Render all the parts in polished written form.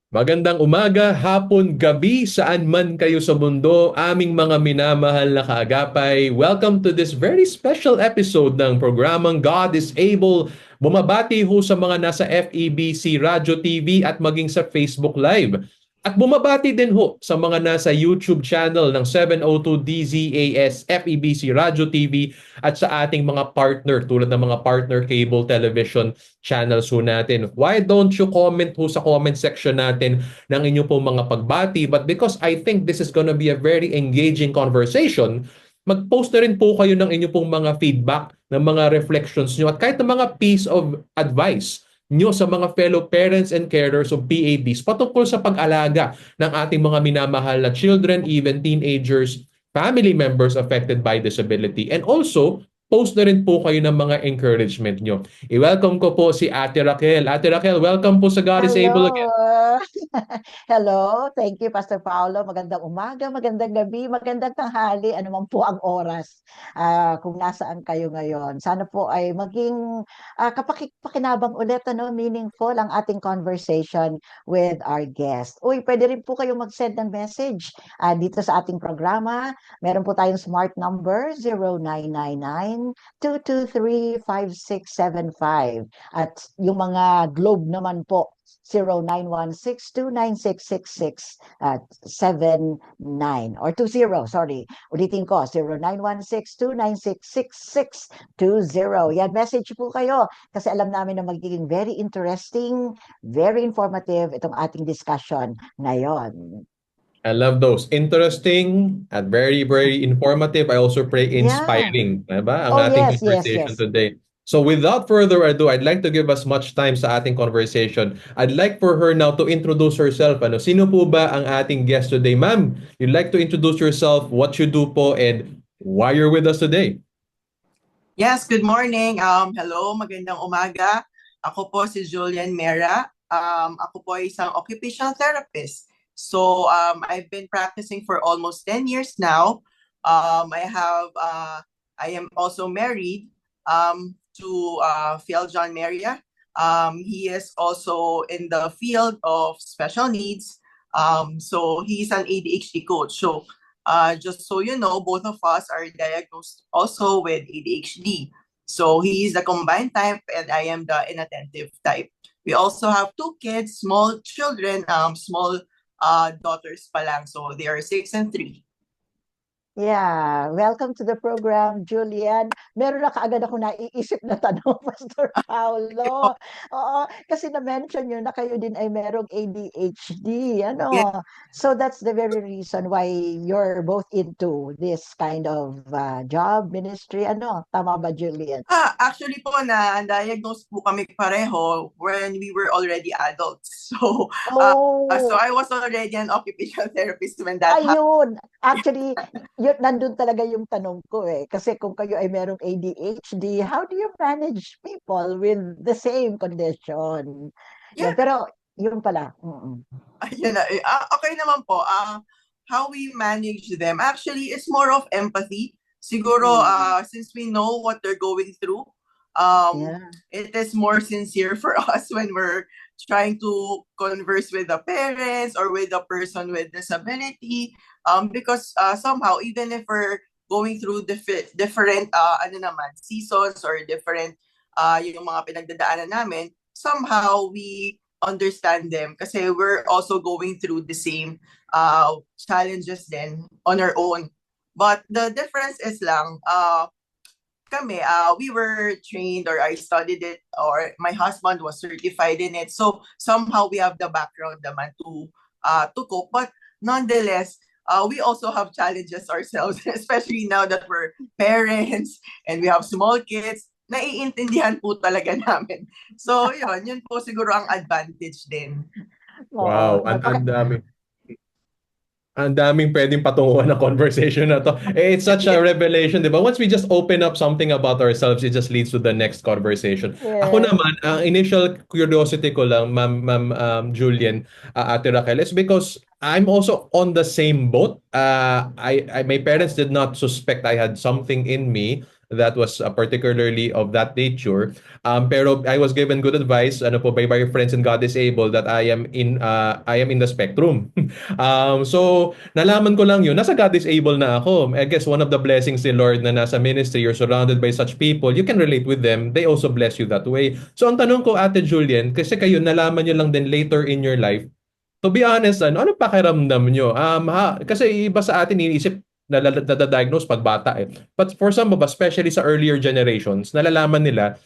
Magandang umaga, hapon, gabi, saan man kayo sa mundo, aming mga minamahal na kaagapay. Welcome to this very special episode ng programang God is Able. Bumabati ho sa mga nasa FEBC Radio TV at maging sa Facebook Live. At bumabati din ho sa mga nasa YouTube channel ng 702 DZAS FEBC Radio TV at sa ating mga partner tulad ng mga partner cable television channels ho natin. Why don't you comment ho sa comment section natin ng inyong pong mga pagbati? But because I think this is gonna be a very engaging conversation, mag-post na rin po kayo ng inyong pong mga feedback, ng mga reflections nyo at kahit ng mga piece of advice nyo sa mga fellow parents and carers of PADs patungkol sa pag-alaga ng ating mga minamahal na children, even teenagers, family members affected by disability. And also, post na rin po kayo ng mga encouragement nyo. I-welcome ko po si Ate Raquel. Ate Raquel, welcome po sa God is Able again. Hello. Hello. Thank you, Pastor Paolo. Magandang umaga, magandang gabi, magandang tanghali, ano man po ang oras kung nasaan kayo ngayon. Sana po ay maging kapakipakinabang ulit, meaningful ang ating conversation with our guest. Uy, pwede rin po kayo mag-send ng message dito sa ating programa. Meron po tayong smart number 0999-223-5675. At yung mga Globe naman po, 0916-29666 at 79 or 20, sorry. Ulitin ko, 0916-2966620. Yan, message po kayo kasi alam namin na magiging very interesting, very informative itong ating discussion ngayon. I love those. Interesting at very, very informative. I also pray Yeah. inspiring. Diba? Ang Oh, ating yes, yes, conversation yes. today. So without further ado, I'd like to give us much time sa ating conversation. I'd like for her now to introduce herself. Ano, sino po ba ang ating guest today? Ma'am, you'd like to introduce yourself, what you do po, and why you're with us today? Yes, good morning. Hello, magandang umaga. Ako po si Julian Mera. Ako po ay isang occupational therapist. So, I've been practicing for almost 10 years now. I am also married to Phil John Meria. He is also in the field of special needs. So he's an ADHD coach. So just so you know, both of us are diagnosed also with ADHD. So he is the combined type and I am the inattentive type. We also have two kids, small children, small daughters pa lang. So they are 6 and 3. Yeah, welcome to the program, Julian. Meron na kaagad ako naiisip na tanong, Pastor Paulo. Oo, kasi na-mention nyo na kayo din ay merong ADHD, Yeah. ano. So that's the very reason why you're both into this kind of job, ministry, ano. Tama ba, Julian? Actually po na-diagnose po kami pareho when we were already adults. So Oh, I was already an occupational therapist when that happened. ayun. Actually, yun, nandun talaga yung tanong ko eh. Kasi kung kayo ay merong ADHD, how do you manage people with the same condition? Yan, Yeah, pero yun pala. Mm-mm. ayun na. Okay naman po. How we manage them, actually, it's more of empathy. Siguro, Mm. since we know what they're going through, Yeah. it is more sincere for us when we're trying to converse with the parents or with the person with disability. Because somehow, even if we're going through different ano naman, seasons or different yung mga pinagdadaanan namin, somehow we understand them kasi we're also going through the same challenges then on our own. But the difference is lang, we were trained or I studied it or my husband was certified in it. So somehow we have the background naman to cope. But nonetheless, we also have challenges ourselves, especially now that we're parents and we have small kids. Naiintindihan po talaga namin. So yun po siguro ang advantage din. Oo. Wow, ang dami. Ang daming pwedeng patunguhan ng conversation na to. It's such a Yeah. revelation, di ba? Once we just open up something about ourselves, it just leads to the next conversation. Ako Yes. naman, ang initial curiosity ko lang, Ma'am Julian, Ate Raquel, is because I'm also on the same boat. My parents did not suspect I had something in me that was particularly of that nature. Pero I was given good advice ano po by friends in God is Able that I am in the spectrum. So nalaman ko lang yun. Nasa God is Able na ako. I guess one of the blessings ni Lord na nasa ministry, you're surrounded by such people, you can relate with them. They also bless you that way. So ang tanong ko, Ate Julian, kasi kayo nalaman nyo lang din later in your life, to be honest, ano pakiramdam nyo? Kasi iba sa atin iniisip nadadiagnose pag bata eh. But for some of us, especially sa earlier generations, nalalaman nila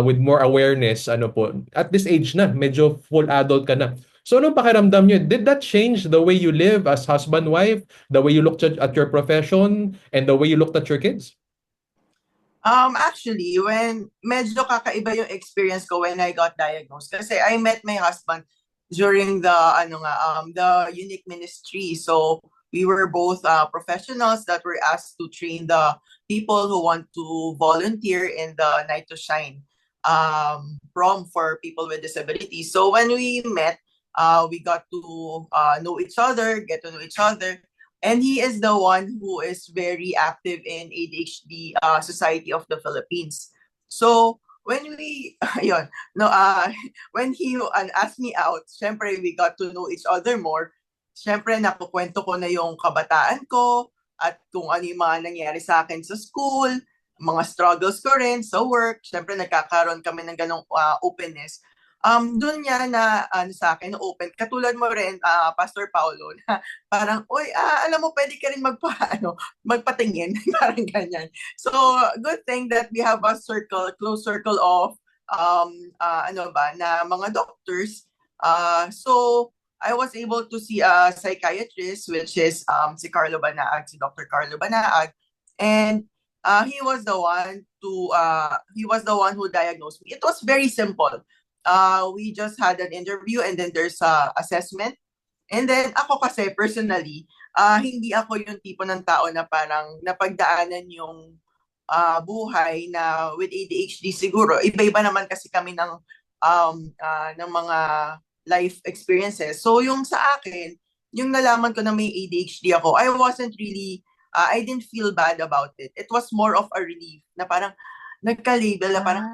with more awareness, ano po, at this age na, medyo full adult ka na. So anong pakiramdam nyo? Did that change the way you live as husband, wife, the way you looked at your profession, and the way you looked at your kids? Actually, when medyo kakaiba yung experience ko when I got diagnosed kasi I met my husband during the unique ministry. So we were both professionals that were asked to train the people who want to volunteer in the Night to Shine prom for people with disabilities. So when we met, we got to know each other, get to know each other. And he is the one who is very active in ADHD Society of the Philippines. So when we yun, no when he asked me out, syempre we got to know each other more. Syempre nakukwento ko na yung kabataan ko at kung ano yung mga nangyari sa akin sa school, mga struggles ko rin sa work. Syempre nagkakaroon kami ng ganong openness. Doon niya na sa akin open, katulad mo rin Pastor Paulo, na parang oy alam mo pwede ka rin magpatingin parang ganyan. So good thing that we have a close circle of na mga doctors. So I was able to see a psychiatrist, which is si Dr. Carlo Banaag, and he was the one who diagnosed me. It was very simple. We just had an interview and then there's a assessment. And then ako kasi personally, hindi ako yung tipo ng tao na parang napagdaanan yung buhay na with ADHD siguro. Iba-iba naman kasi kami ng mga life experiences. So yung sa akin, yung nalaman ko na may ADHD ako, I I didn't feel bad about it. It was more of a relief na parang nagka-label na parang,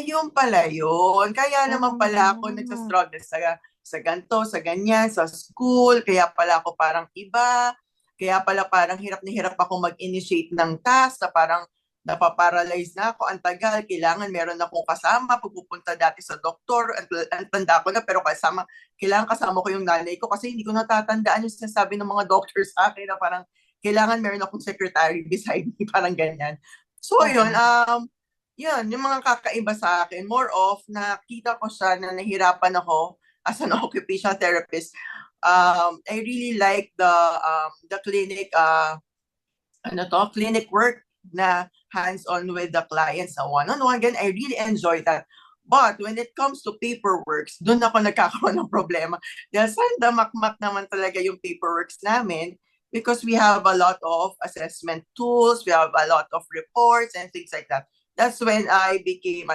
yung pala yun. Kaya naman pala ako nagsastruggle sa ganito, sa ganyan, sa school. Kaya pala ako parang iba. Kaya pala parang hirap na hirap ako mag-initiate ng task na parang napaparalyze na ako. Ang tagal, kailangan meron akong kasama. Pagpupunta dati sa doktor, ang tanda ko na, pero kailangan kasama ko yung nanay ko kasi hindi ko natatandaan yung sinasabi ng mga doctors sa akin na parang kailangan meron akong secretary beside me, parang ganyan. So yun, yung mga kakaiba sa akin, more of nakita ko siya na nahirapan ako as an occupational therapist. I really like the clinic clinic work na hands-on with the clients na one-on-one. Again, I really enjoy that. But when it comes to paperworks, doon ako nagkakaroon ng problema. Dahil sandamakmak naman talaga yung paperworks namin because we have a lot of assessment tools, we have a lot of reports and things like that. That's when I became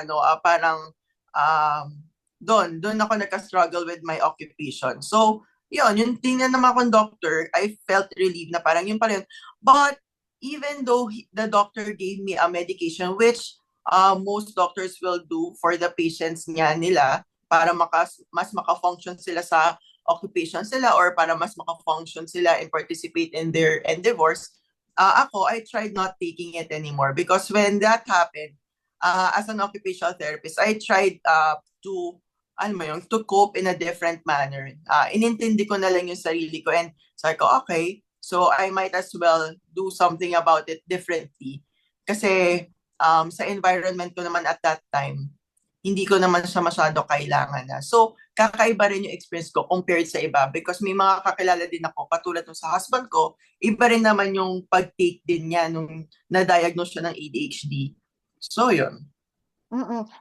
doon ako nagka-struggle with my occupation. So, yung tingnan naman akong doctor, I felt relieved na parang yun pa rin. But even though the doctor gave me a medication, which most doctors will do for the patients nila para mas maka-function sila sa occupation sila or para mas maka-function sila and participate in their endeavors, I tried not taking it anymore because when that happened, as an occupational therapist, I tried to cope in a different manner. Inintindi ko na lang yung sarili ko and sabi ko, okay, so I might as well do something about it differently. Kasi sa environment ko naman at that time, hindi ko naman siya masyado kailangan na. So, kakaiba rin yung experience ko compared sa iba because may mga kakilala din ako, katulad nung sa husband ko, iba rin naman yung pag-take din niya nung na-diagnose siya ng ADHD. So, yun.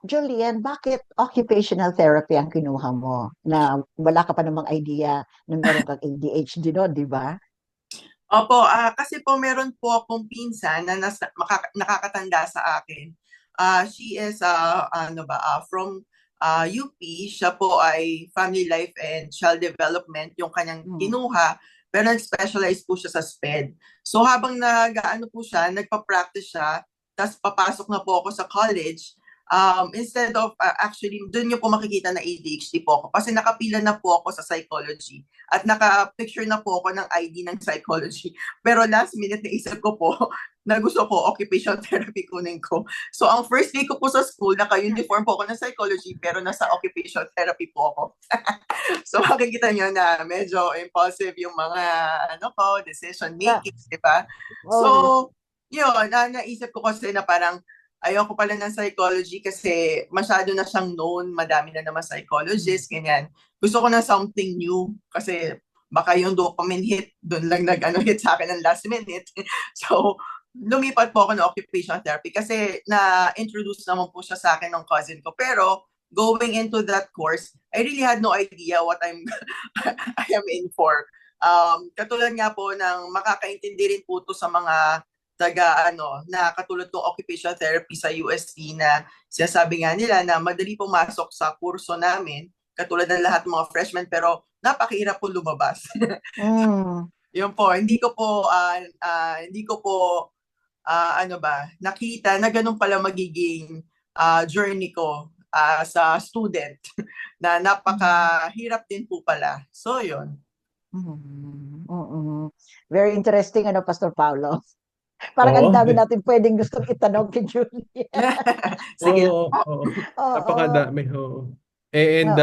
Julian, bakit occupational therapy ang kinuha mo? Na wala ka pa namang idea na meron kang ADHD no, di ba? Opo, kasi po meron po akong pinsan na nakakatanda sa akin. She is from UP. Siya po ay Family Life and Child Development yung kanyang kinuha, pero nag-specialize po siya sa SPED. So habang nagpa-practice siya, tas papasok na po ako sa college, instead of actually doon niyo po makikita na ADHD po ako kasi nakapila na po ako sa psychology at naka-picture na po ako ng ID ng psychology. Pero last minute naisip ko po na gusto ko occupational therapy kunin ko. So ang first day ko po sa school, naka-uniform po ako ng psychology pero nasa occupational therapy po ako. So makikita niyo na medyo impulsive yung mga decision making, di ba? So yun, naisip ko kasi na parang ayoko pala ng psychology kasi masyado na siyang known, madami na naman psychologist, ganyan. Gusto ko na something new kasi baka yung dopamine hit, doon lang hit sa akin ng last minute. So, lumipat po ako ng occupational therapy kasi na-introduce naman po siya sa akin ng cousin ko. Pero, going into that course, I really had no idea what I am in for. Katulad nga po ng makakaintindi rin po to sa mga na katulad ng occupational therapy sa UST na sinasabi nga nila na madali pumasok sa kurso namin, katulad ng lahat ng mga freshmen, pero napakahirap po lumabas. Yun po, hindi ko po nakita na ganun pala magiging journey ko sa student na napakahirap din po pala. So, yun. Very interesting, Pastor Paulo. Parang ang dami natin pwedeng gustong itanong kay Julie. Sige. Napakadami. And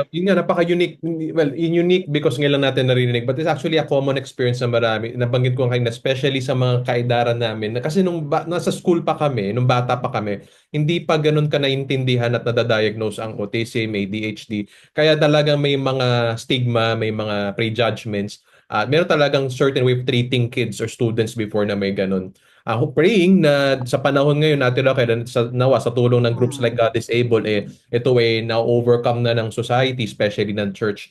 yun nga, napaka-unique. Well, unique because ngayon lang natin narinig. But it's actually a common experience na marami. Nabanggit ko kanina, especially sa mga kaedaran namin. Kasi nasa school pa kami, nung bata pa kami, hindi pa ganun ka naintindihan at nadadiagnose ang autism, ADHD. Kaya talagang may mga stigma, may mga prejudgments. Meron talagang certain way of treating kids or students before na may ganun. Praying na sa panahon ngayon natin sa tulong ng groups like God is Able, ito na-overcome na ng society, especially ng church.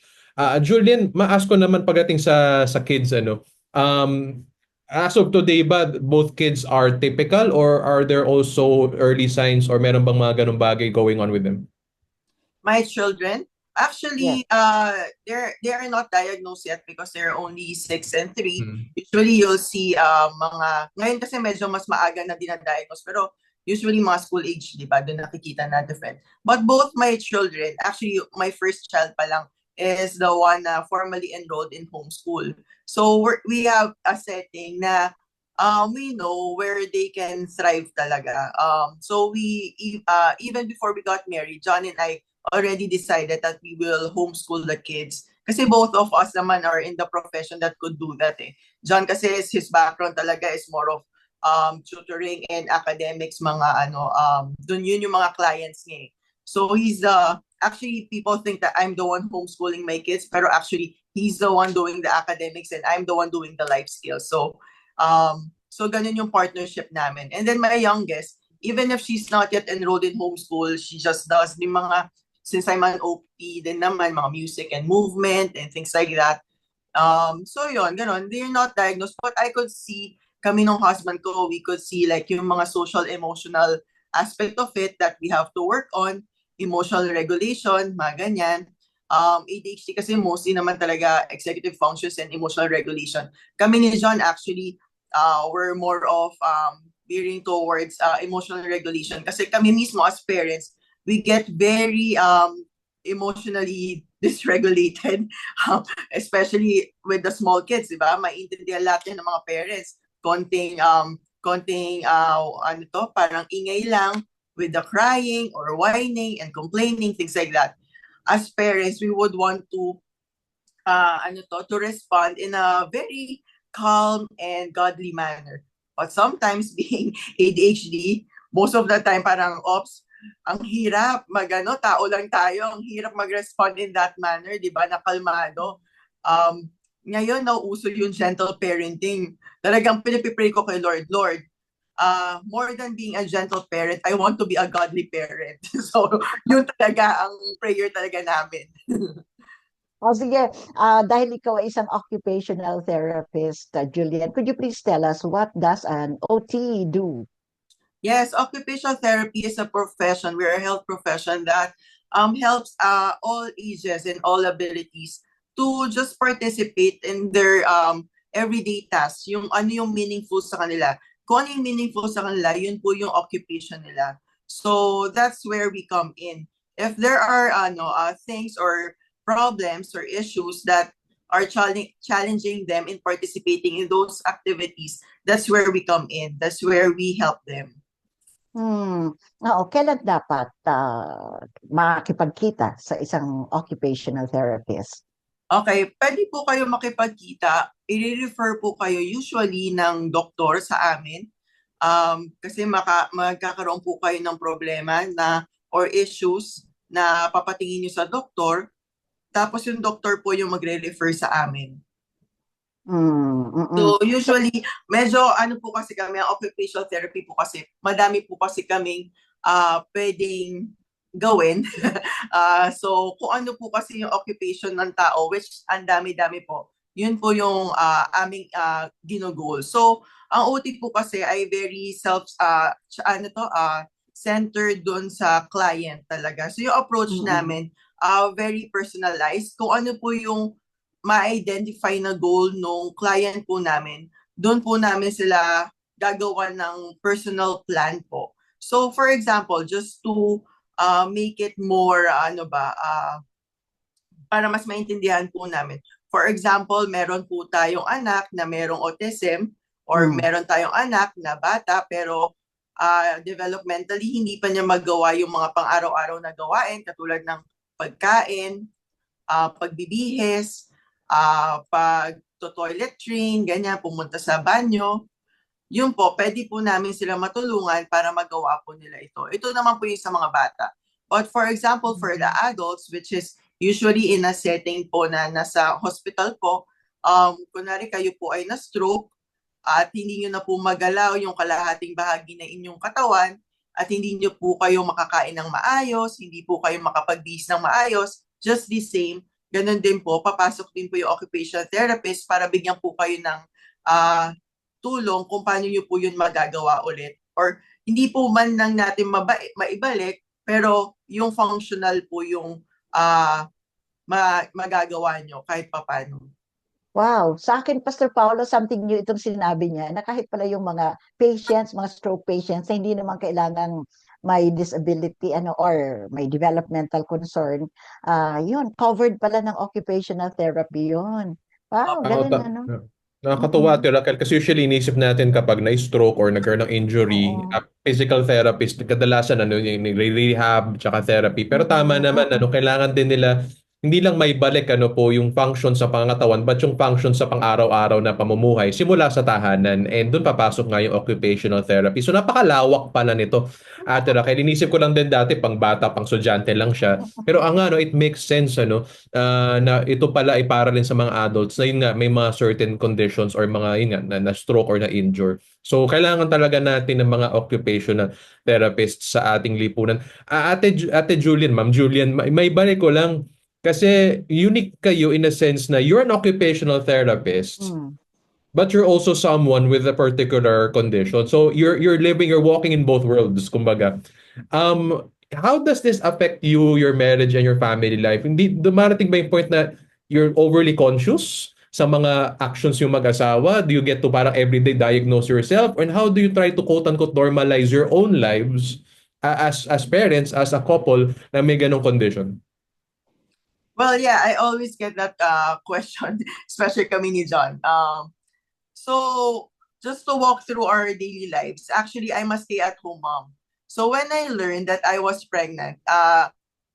Julian, ma-ask ko naman pagdating sa kids, as of today ba, both kids are typical or are there also early signs or meron bang mga ganung bagay going on with them? My children? Actually, they are not diagnosed yet because they're only 6 and 3. Usually, you'll see ngayon kasi medyo mas maaga na dinadiagnose, pero usually mga school age, di ba? Doon nakikita na different. But both my children, actually, my first child pa lang is the one formally enrolled in homeschool. So, we have a setting na we know where they can thrive talaga. So, we even before we got married, John and I already decided that we will homeschool the kids. Kasi both of us naman are in the profession that could do that. John kasi his background talaga is more of tutoring and academics, dun yun yung mga clients niya. So he's actually people think that I'm the one homeschooling my kids, pero actually he's the one doing the academics and I'm the one doing the life skills. So ganun yung partnership namin. And then my youngest, even if she's not yet enrolled in homeschool, she just does the mga, since I'm an OP din naman, mga music and movement and things like that. So yun, ganun. They're not diagnosed, but I could see, kami nung husband ko, we could see like yung mga social emotional aspect of it that we have to work on, emotional regulation, mga ganyan. ADHD kasi mostly naman talaga executive functions and emotional regulation. Kami ni John actually, we're more of veering towards emotional regulation kasi kami mismo as parents, we get very emotionally dysregulated, especially with the small kids, di ba? Maintindihan natin ng mga parents. Konting parang ingay lang with the crying or whining and complaining, things like that. As parents, we would want to respond in a very calm and godly manner. But sometimes being ADHD, most of the time parang, ang hirap tao lang tayo, ang hirap mag-respond in that manner, di ba, na kalmado. Ngayon, nauuso yung gentle parenting. Talagang pinipipray ko kay Lord, more than being a gentle parent, I want to be a godly parent. So, yun talaga ang prayer talaga namin. Sige, dahil ikaw ay isang occupational therapist, Julian, could you please tell us what does an OT do? Yes, occupational therapy is a profession. We're a health profession that helps all ages and all abilities to just participate in their everyday tasks. Yung ano yung meaningful sa kanila. kung ano yung meaningful sa kanila, yun po yung occupation nila. So that's where we come in. If there are things or problems or issues that are challenging them in participating in those activities, that's where we come in. That's where we help them. Oo, kailan dapat makikipagkita sa isang occupational therapist? Okay, pwede po kayo makipagkita. I-refer po kayo usually ng doktor sa amin. Kasi magkakaroon po kayo ng problema or issues na papatingin nyo sa doktor. Tapos yung doktor po yung magre-refer sa amin. So usually, medyo po kasi kami, ang occupational therapy po kasi, madami po kasi kaming pwedeng gawin. So kung ano po kasi yung occupation ng tao, which ang dami-dami po, yun po yung aming ginugol. So ang OT po kasi ay very centered dun sa client talaga. So yung approach namin, very personalized. Kung ano po yung ma-identify na goal ng client po namin, doon po namin sila gagawa ng personal plan po. So for example, just to make it more, para mas maintindihan po namin. For example, meron po tayong anak na merong autism or meron tayong anak na bata pero developmentally hindi pa niya magawa yung mga pang-araw-araw na gawain katulad ng pagkain, pagbibihis, pag-toilet train, ganyan, pumunta sa banyo. Yun po, pwede po namin sila matulungan para magawa po nila ito. Ito naman po yung sa mga bata. But for example, for the adults, which is usually in a setting po na nasa hospital po, kunwari kayo po ay na-stroke at hindi nyo na po magalaw yung kalahating bahagi ng inyong katawan at hindi nyo po kayo makakain ng maayos, hindi po kayo makapagbihis ng maayos, just the same, ganun din po, papasok din po yung occupational therapist para bigyan po kayo ng tulong kung paano nyo po yun magagawa ulit. Or hindi po man lang natin maibalik, pero yung functional po yung magagawa nyo kahit papano. Wow, sa akin, Pastor Paolo, something new itong sinabi niya, na kahit pala yung mga patients, mga stroke patients, na hindi naman kailangan may disability or may developmental concern, yun, covered pala ng occupational therapy yun. Wow, galing Nakakatuwa, Ate Raquel, kasi usually inisip natin kapag na-stroke or nagkaroon ng injury, physical therapist, kadalasan yung rehab tsaka therapy. Pero tama naman, kailangan din nila hindi lang may balik po yung function sa pangangatawan but yung function sa pang-araw-araw na pamumuhay simula sa tahanan, and doon papasok nga yung occupational therapy. So napakalawak pala nito, Ate Raquel. Inisip ko lang din dati pang bata, pang estudyante lang siya. Pero it makes sense na ito pala ay para rin sa mga adults na yun nga may mga certain conditions or mga yun nga na stroke or na injure. So kailangan talaga natin ng mga occupational therapists sa ating lipunan. Ate Julian, Ma'am Julian, may balik ko lang kasi unique kayo in a sense na you're an occupational therapist, but you're also someone with a particular condition. So you're walking in both worlds, kumbaga. How does this affect you, your marriage, and your family life? Hindi dumarating ba yung point na you're overly conscious sa mga actions yung mag-asawa? Do you get to parang everyday diagnose yourself? And how do you try to quote-unquote normalize your own lives as parents, as a couple na may ganong condition? Well, yeah, I always get that question, especially kami ni John. So just to walk through our daily lives, actually, I'm a stay-at-home mom. So when I learned that I was pregnant,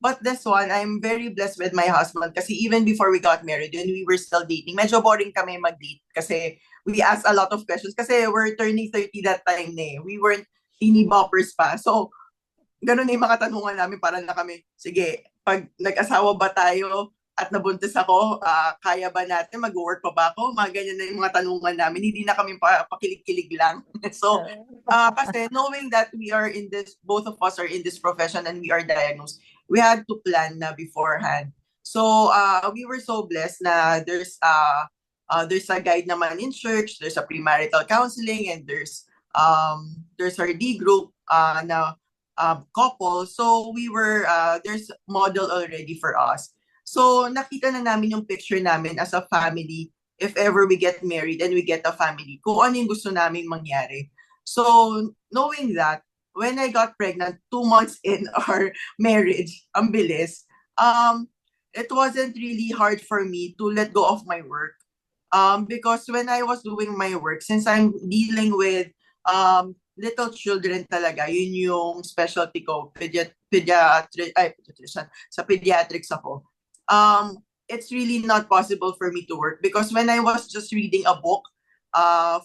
but this one, I'm very blessed with my husband kasi even before we got married, when we were still dating, medyo boring kami mag-date kasi we asked a lot of questions kasi we're turning 30 that time na eh. We weren't teeny boppers pa. So, ganun na yung mga tanungan namin para na kami, sige, pag nag-asawa ba tayo at nabuntis ako, kaya ba natin, mag-work pa ba ako? Mga ganyan na yung mga tanungan namin. Hindi na kami pakilig-kilig lang. So, kasi knowing that we are in this, both of us are in this profession and we are diagnosed, we had to plan na beforehand. So, we were so blessed na there's a guide naman in church, there's a premarital counseling, and there's our D group na couple. So we were, there's model already for us. So nakita na namin yung picture namin as a family if ever we get married and we get a family. Kung ano yung gusto namin mangyari. So, knowing that, when I got pregnant, 2 months in our marriage, ang bilis, it wasn't really hard for me to let go of my work. Because when I was doing my work, since I'm dealing with little children talaga, yun yung specialty ko, pediatrician, sa pediatrics ako. It's really not possible for me to work because when I was just reading a book,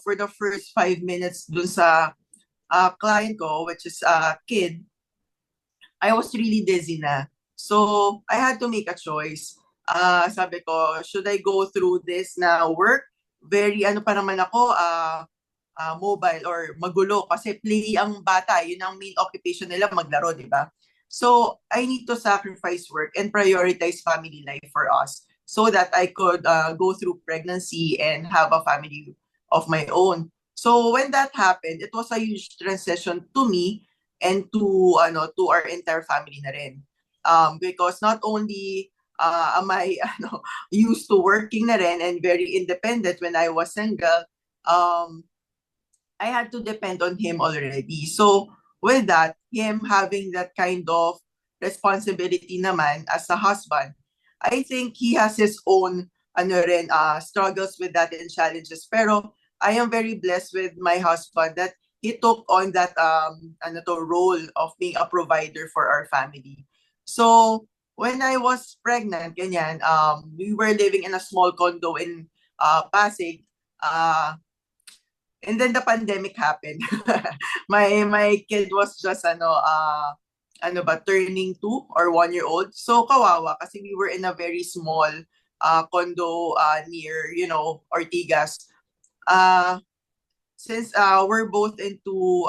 for the first 5 minutes dun sa client ko, which is a kid, I was really dizzy na. So, I had to make a choice. Sabi ko, should I go through this na work? Very, ano pa naman ako, mobile or magulo kasi play ang bata. Yun ang main occupation nila, maglaro, di ba? So, I need to sacrifice work and prioritize family life for us so that I could go through pregnancy and have a family of my own. So, when that happened, it was a huge transition to me and to our entire family na rin. Because not only am I used to working na rin and very independent when I was single, I had to depend on him already. So with that, him having that kind of responsibility naman as a husband, I think he has his own struggles with that and challenges. Pero I am very blessed with my husband that he took on that role of being a provider for our family. So when I was pregnant, ganyan, we were living in a small condo in Pasig. And then the pandemic happened. my kid was just turning 2 or 1 year old. So kawawa kasi we were in a very small condo near Ortigas. Since we're both into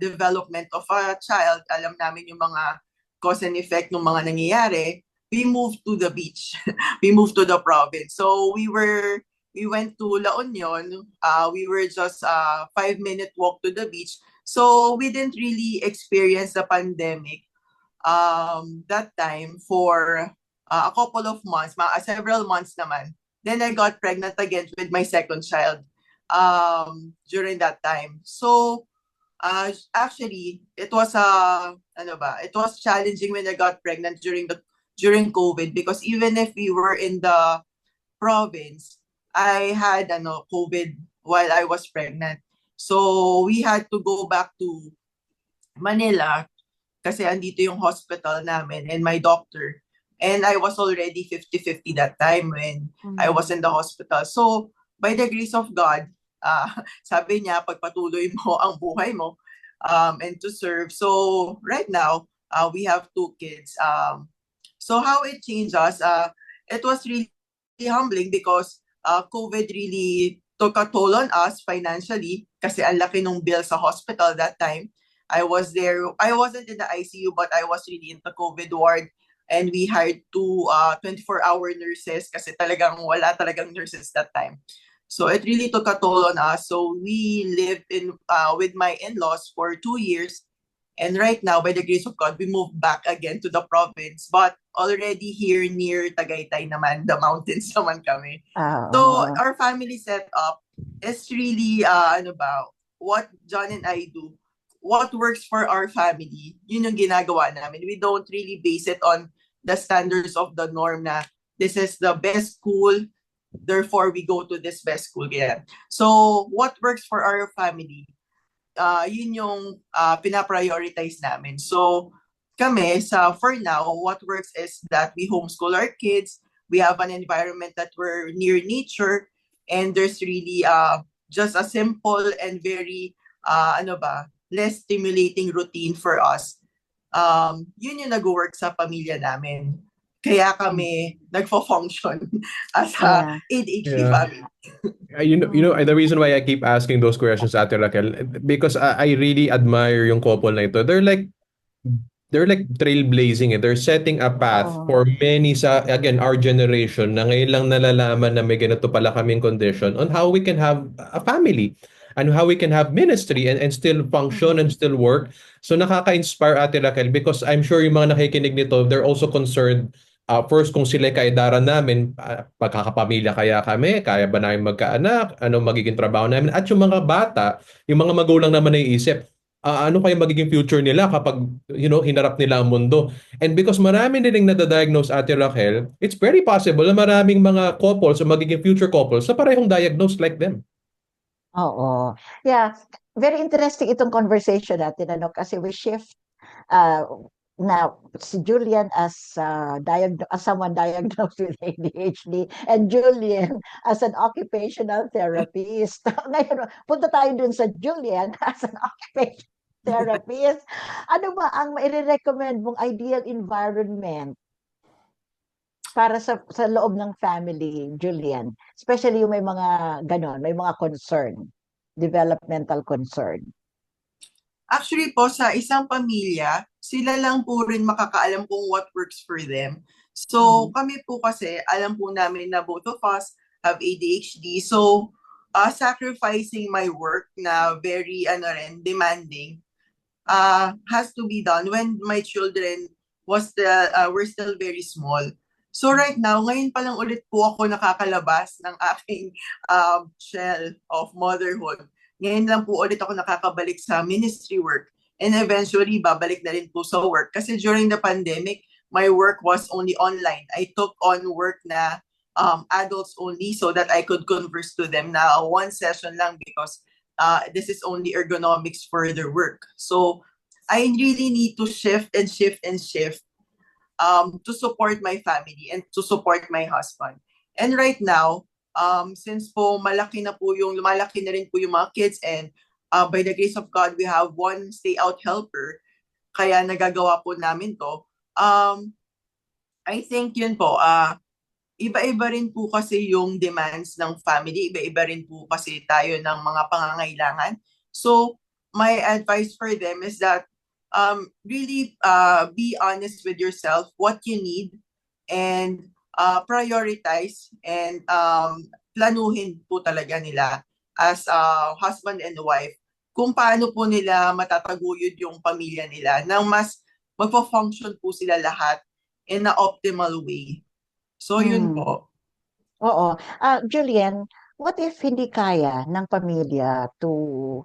development of a child, alam namin yung mga cause and effect ng mga nangyayari, we moved to the beach. We moved to the province. So we went to La Union. We were just a 5-minute walk to the beach. So we didn't really experience the pandemic that time for a couple of months, several months naman. Then I got pregnant again with my second child during that time. So actually, it was it was challenging when I got pregnant during COVID because even if we were in the province, I had COVID while I was pregnant. So we had to go back to Manila kasi andito yung hospital namin and my doctor. And I was already 50-50 that time when I was in the hospital. So by the grace of God, sabi niya, pagpatuloy mo ang buhay mo and to serve. So right now, we have 2 kids. So how it changed us, it was really humbling because COVID really took a toll on us financially kasi ang laki ng bill sa hospital that time. I was there. I wasn't in the ICU, but I was really in the COVID ward. And we hired 2 24-hour nurses kasi talagang wala talagang nurses that time. So it really took a toll on us. So we lived with my in-laws for 2 years. And right now, by the grace of God, we moved back again to the province. But already here near Tagaytay naman, the mountains naman kami. So our family setup is really, what John and I do. What works for our family, yun yung ginagawa namin. We don't really base it on the standards of the norm na this is the best school, therefore we go to this best school. Yeah. So what works for our family, yun yung pinaprioritize namin. So kami, for now, what works is that we homeschool our kids. We have an environment that we're near nature and there's really just a simple and very, less stimulating routine for us. Yun yung nag-work sa pamilya namin. Kaya kami nagfo-function as a ADHD family. The reason why I keep asking those questions, Ate Raquel, because I really admire yung couple na ito. They're like trailblazing. They're setting a path for many again, our generation na ngayon lang nalalaman na may ganito pala kaming condition on how we can have a family and how we can have ministry and still function and still work. So nakaka-inspire, Ate Raquel, because I'm sure yung mga nakikinig nito, they're also concerned First, kung sila kaedaran namin, pagkakapamilya kaya kami, kaya ba namin magkaanak, ano magiging trabaho namin, at yung mga bata, yung mga magulang naman naiisip, ano kaya magiging future nila kapag hinarap nila ang mundo. And because marami din nadadiagnose, Ate Raquel, it's very possible na maraming mga couples o magiging future couples na parehong diagnosed like them. Oo. Yeah, very interesting itong conversation natin, ano, kasi we shift uh, na si Julian as someone diagnosed with ADHD, and Julian as an occupational therapist. Ngayon, punta tayo dun sa Julian as an occupational therapist. Ano ba ang mai-recommend mong ideal environment para sa loob ng family, Julian? Especially yung may mga ganon, may mga concern, developmental concern. Actually po, sa isang pamilya, sila lang po rin makakaalam kung what works for them. So, kami po kasi, alam po namin na both of us have ADHD. So, sacrificing my work na very demanding has to be done when my children were still very small. So right now, ngayon pa lang ulit po ako nakakalabas ng aking shell of motherhood. Ngayon lang po ulit ako nakakabalik sa ministry work. And eventually, babalik na rin po sa work. Kasi during the pandemic, my work was only online. I took on work na adults only so that I could converse to them na one session lang because this is only ergonomics for their work. So I really need to shift and shift and shift to support my family and to support my husband. And right now, since po lumalaki na rin po yung mga kids, and by the grace of God, we have one stay-out helper, kaya nagagawa po namin to. I think yun po, iba-iba rin po kasi yung demands ng family, iba-iba rin po kasi tayo ng mga pangangailangan. So, my advice for them is that really be honest with yourself, what you need, and prioritize and planuhin po talaga nila as husband and wife kung paano po nila matataguyod yung pamilya nila nang mas magpo-function po sila lahat in a optimal way. So, yun po. Oo. Julian, what if hindi kaya ng pamilya to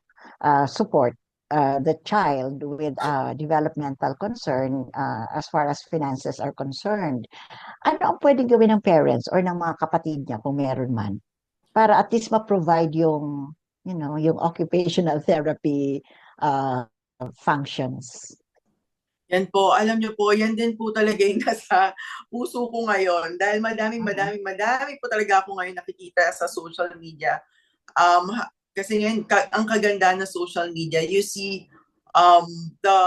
support the child with developmental concern as far as finances are concerned? Ano ang pwedeng gawin ng parents or ng mga kapatid niya kung meron man para at least ma-provide yung, yung occupational therapy functions? Yan po, alam niyo po, yan din po talaga yung nasa puso ko ngayon dahil madaming po talaga ako ngayon nakikita sa social media. Kasi ngayon, ang kaganda ng social media, you see the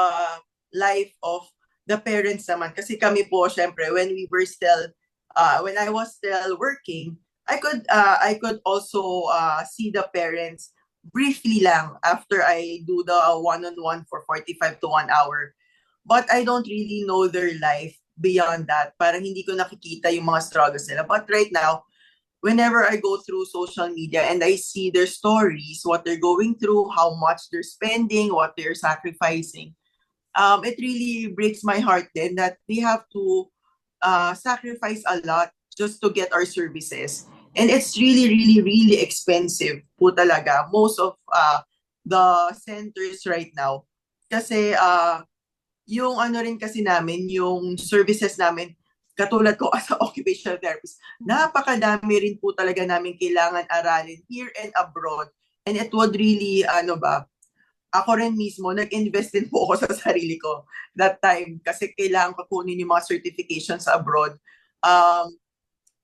life of the parents naman. Kasi kami po, syempre, when I was still working, I could also see the parents briefly lang after I do the one-on-one for 45 to 1 hour. But I don't really know their life beyond that. Parang hindi ko nakikita yung mga struggles nila. But right now, whenever I go through social media and I see their stories, what they're going through, how much they're spending, what they're sacrificing, it really breaks my heart then that they have to sacrifice a lot just to get our services. And it's really, really, really expensive po talaga. Most of the centers right now. Kasi yung rin kasi namin, yung services namin, katulad ko as an occupational therapist, napakadami rin po talaga namin kailangan aralin here and abroad. And it would really, ako rin mismo, nag-invest din po ako sa sarili ko that time kasi kailangan ko kunin yung mga certifications sa abroad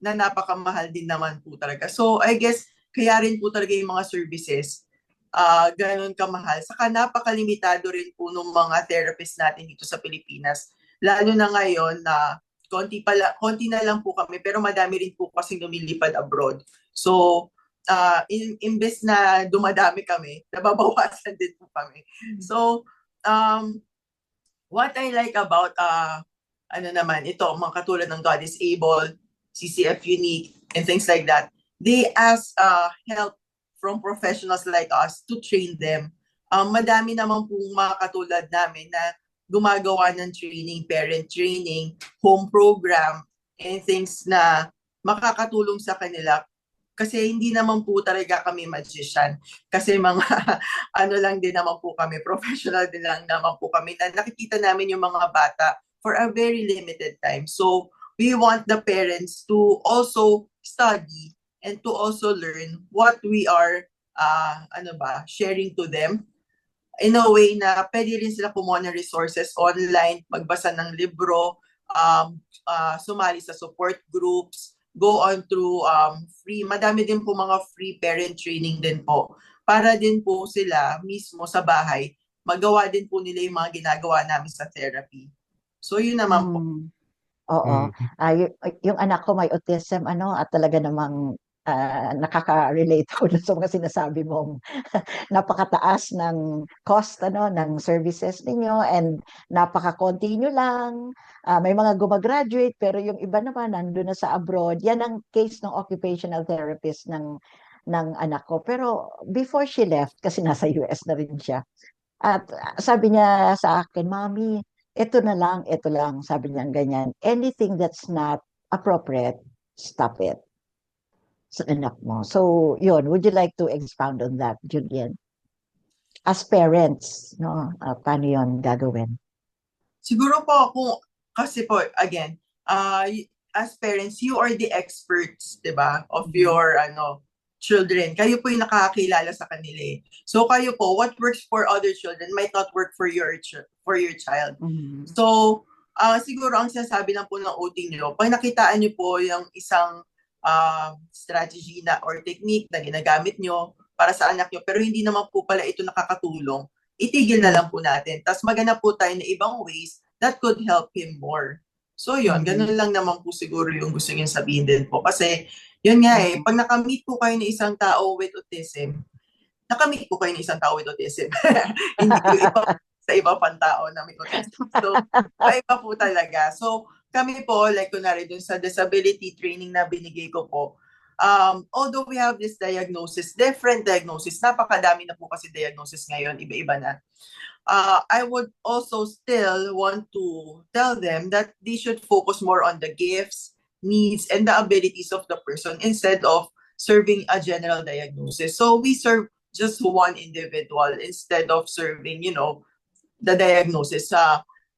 na napakamahal din naman po talaga. So I guess, kaya rin po talaga yung mga services ganun kamahal. Saka napakalimitado rin po ng mga therapists natin dito sa Pilipinas. Lalo na ngayon na konti na lang po kami, pero madami rin po kasing lumilipad abroad. So, imbes na dumadami kami, nababawasan din po kami. So, what I like about, ito, mga katulad ng God is Able, CCF Unique, and things like that, they ask help from professionals like us to train them. Madami naman pong mga katulad namin na gumagawa ng training, parent training, home program, and things na makakatulong sa kanila. Kasi hindi naman po talaga kami magician. Kasi mga ano lang din naman po kami, professional din lang naman po kami na nakikita namin yung mga bata for a very limited time. So we want the parents to also study and to also learn what we are sharing to them in a way na pwede rin sila kumuha ng resources online, magbasa ng libro, sumali sa support groups, go on through madami din po mga free parent training din po. Para din po sila mismo sa bahay, magawa din po nila yung mga ginagawa namin sa therapy. So yun naman po. Oo. Mm. Yung anak ko may autism, at talaga namang nakaka-relate ko dun sa mga sinasabi mong napakataas ng cost ng services ninyo and napaka-konti nyo lang. May mga gumagraduate pero yung iba naman nandun na sa abroad. Yan ang case ng occupational therapist ng anak ko. Pero before she left, kasi nasa US na rin siya, at sabi niya sa akin, Mommy, ito lang, sabi niya ganyan. Anything that's not appropriate, stop it sa anak mo. So, yun, would you like to expound on that, Julian? As parents, no? Paano yun gagawin? Siguro po kasi po, again, as parents, you are the experts, di ba, of your children. Kayo po yung nakakakilala sa kanila eh. So kayo po, what works for other children might not work for your child. Mhm. So, siguro ang sinasabi lang po ng OT nyo, pag nakitaan nyo po yung isang strategy na or technique na ginagamit nyo para sa anak nyo, pero hindi naman po pala ito nakakatulong, itigil na lang po natin. Tapos maghanap po tayo na ibang ways that could help him more. So yun, ganun lang naman po siguro yung gusto niyo sabihin din po. Kasi yun nga pag nakamit po kayo ng isang tao with autism, nakamit po kayo ng isang tao with autism. Hindi po iba sa iba pang tao na may autism. So, iba po talaga. So, kami po, like kunwari dun sa disability training na binigay ko po, although we have this diagnosis, different diagnosis, napakadami na po kasi diagnosis ngayon, iba-iba na. I would also still want to tell them that they should focus more on the gifts, needs, and the abilities of the person instead of serving a general diagnosis. So we serve just one individual instead of serving, the diagnosis.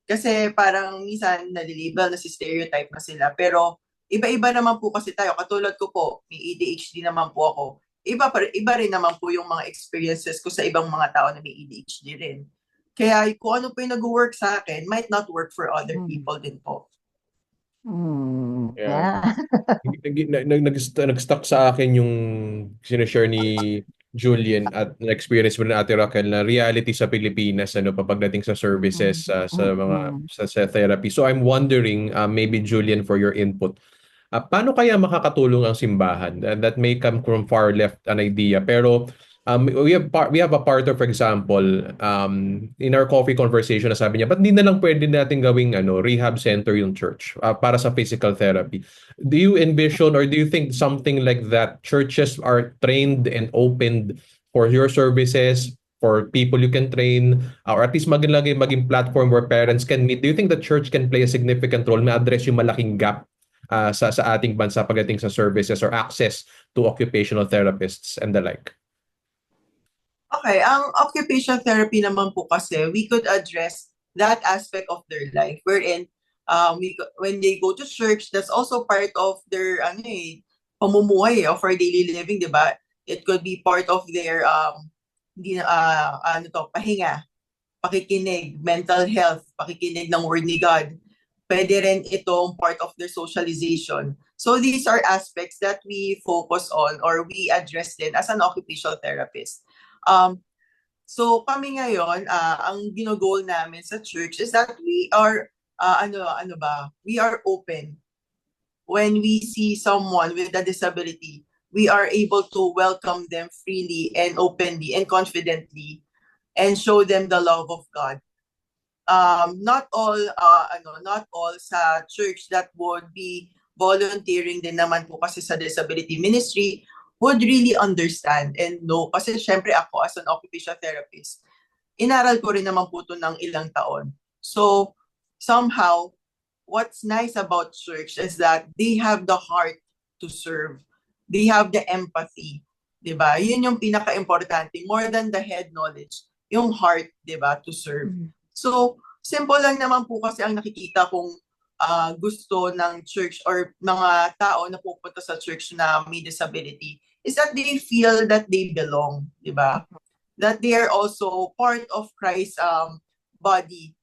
Kasi parang minsan nalilibel na si stereotype na sila. Pero iba-iba naman po kasi tayo. Katulad ko po, may ADHD naman po ako. Iba rin naman po yung mga experiences ko sa ibang mga tao na may ADHD rin. Kaya kung ano po yung nag-work sa akin, might not work for other people din po. Yeah. Nag-stuck sa akin yung sinashare ni Julian at na-experience mo na Ate Raquel na reality sa Pilipinas pagdating sa services sa therapy. So I'm wondering, maybe Julian, for your input. Paano kaya makakatulong ang simbahan? That may come from far left an idea, pero we have a partner, for example, in our coffee conversation na sabi niya, ba't di na lang pwede natin gawing rehab center yung church para sa physical therapy? Do you envision or do you think something like that, churches are trained and opened for your services, for people you can train, or at least maging platform where parents can meet? Do you think the church can play a significant role na address yung malaking gap sa ating bansa pagdating sa services or access to occupational therapists and the like? Okay, ang occupational therapy naman po kasi, we could address that aspect of their life wherein when they go to church, that's also part of their pamumuhay of our daily living, di ba? It could be part of their pahinga, pakikinig, mental health, pakikinig ng word ni God. Pwede rin itong part of their socialization. So these are aspects that we focus on or we address din as an occupational therapist. So kami ngayon, ang ginogol namin sa church is that we are we are open. When we see someone with a disability, we are able to welcome them freely and openly and confidently and show them the love of God. Not all sa church that would be volunteering din naman po kasi sa disability ministry would really understand and know. Kasi syempre ako as an occupational therapist, inaral ko rin naman po ito ng ilang taon. So, somehow, what's nice about church is that they have the heart to serve. They have the empathy. 'Di ba? Yun yung pinaka-importante. More than the head knowledge. Yung heart, 'di ba, to serve. So, simple lang naman po kasi ang nakikita kung gusto ng church or mga tao na pupunta sa church na may disability is that they feel that they belong, di ba? That they are also part of Christ's body.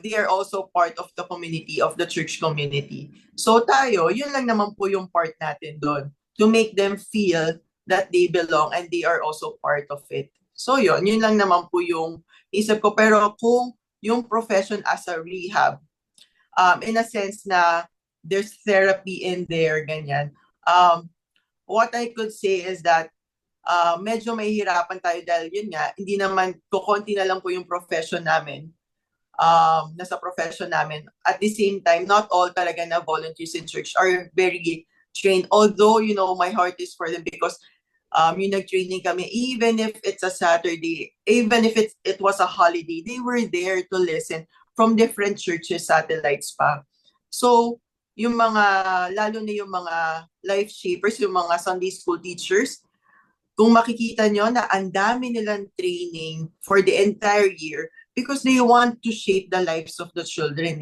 They are also part of the community, of the church community. So tayo, yun lang naman po yung part natin doon. To make them feel that they belong and they are also part of it. So yun lang naman po yung isip ko. Pero kung yung profession as a rehab, in a sense na there's therapy in there, ganyan. What I could say is that medyo mahihirapan tayo dahil yun nga, hindi naman, kukunti na lang po yung profession namin, nasa profession namin. At the same time, not all talaga na volunteers in church are very trained. Although, you know, my heart is for them because yung nag-training kami, even if it's a Saturday, even if it was a holiday, they were there to listen from different churches, satellites pa. So, yung mga, lalo na yung mga life shapers, yung mga Sunday school teachers, kung makikita nyo na ang dami nilang training for the entire year because they want to shape the lives of the children.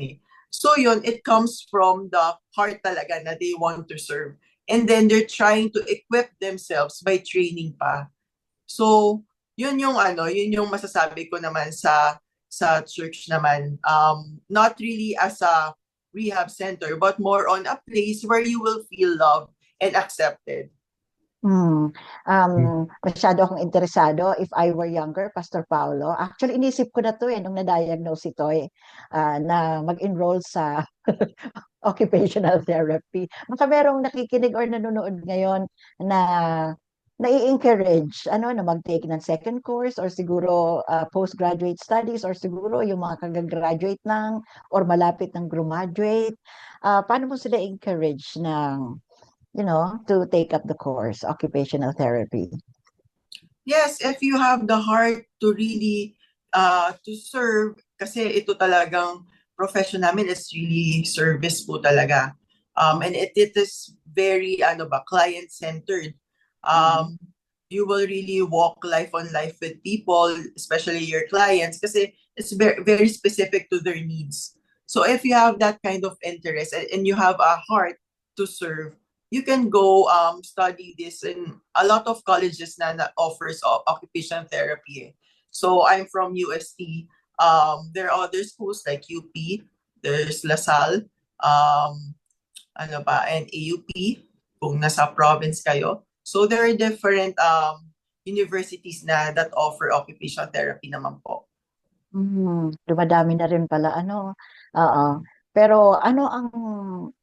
So yun, it comes from the heart talaga na they want to serve. And then they're trying to equip themselves by training pa. So, yun yung masasabi ko naman sa church naman. Not really as a rehab center, but more on a place where you will feel loved and accepted. Masyado akong interesado. If I were younger, Pastor Paulo, actually inisip ko na to nung na-diagnose ito na mag-enroll sa occupational therapy. Baka merong nakikinig or nanonood ngayon na nai-encourage na mag-take ng second course or siguro postgraduate studies or siguro yung mga kagagraduate ng or malapit ng graduate. Paano mo sila encourage ng to take up the course, occupational therapy? Yes, if you have the heart to really to serve, kasi ito talagang profession namin is really service po talaga. And it is very client-centered. You will really walk life on life with people, especially your clients, kasi it's very, very specific to their needs. So if you have that kind of interest and you have a heart to serve, you can go study this in a lot of colleges na offers occupational therapy. So I'm from UST. There are other schools like UP, there's LaSalle, and AUP kung nasa province kayo. So there are different universities na that offer occupational therapy naman po. Dumadami na rin pala Oo. Pero ano ang